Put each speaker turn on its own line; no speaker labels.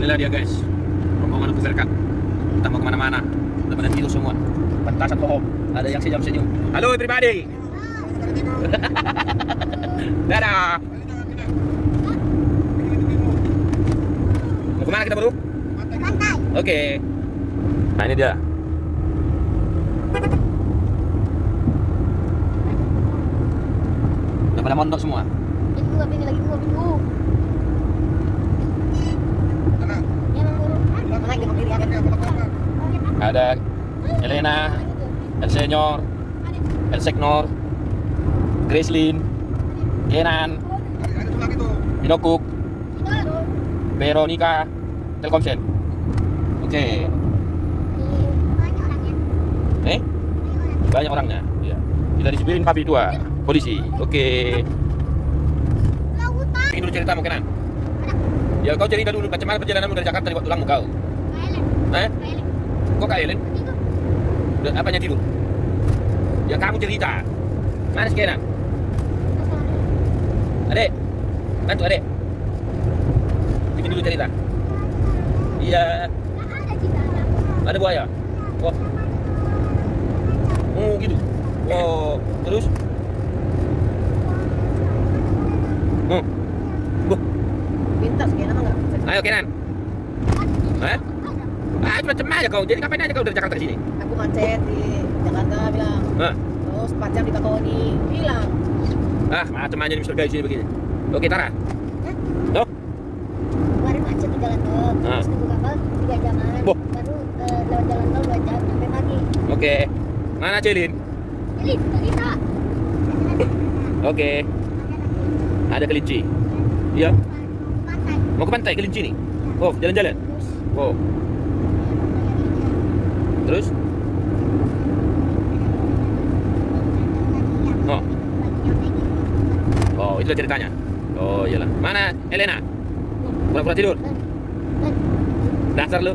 Inilah dia guys, rombongan untuk berkat. Kita mau kemana-mana. Udah pada tidur semua. Pentasan pohon. Ada yang senyum-senyum. Halo everybody. Dadah. Mau kemana kita bro?
Pantai.
Oke. Nah ini dia. Udah pada mondok semua.
Ini lagi dua minggu.
Ada Elena, El Senior, El Seknor, Gracelyn, Kenan, Binokuk, Veronica, Telkomsel. Oke. Banyak orangnya. Ya. Kita disiplin papi tua, polisi. Oke. Ini dulu ceritamu Kenan. Ya kau cerita dulu macam mana perjalananmu dari Jakarta dibuat tulangmu kau. Kok Kak Ellen? Apanya tidur? Ya kamu cerita. Mana si Kenan? Adek, bantu adek. Bikin dulu cerita. Iya. Ada buaya. Oh. Oh gitu. Oh, terus? Oh. Buh.
Pintas Kenan enggak?
Ayo Kenan. Hah? Ah, macam aja kau. Jadi ngapain aja kau dari Jakarta ke sini?
Aku macet di Jakarta bilang.
Hah?
Terus 4 jam di Bakauheni bilang.
Ah, macam aja di surga di sini begini. Oke, Tara. Tuh.
Kemarin macet di jalan tol. Terus nunggu kapal 3 jaman.
Boh.
Baru lewat jalan tol 2 jam sampai pagi.
Oke. Mana Celin?
Jadi kita
Oke. Ada kelinci. Iya.
pantai.
Mau ke pantai kelinci nih. Oh, jalan-jalan. Oh. Terus? Oh. Oh, itu ceritanya. Oh, iyalah. Mana Elena? Pura-pura tidur. Dasar lu.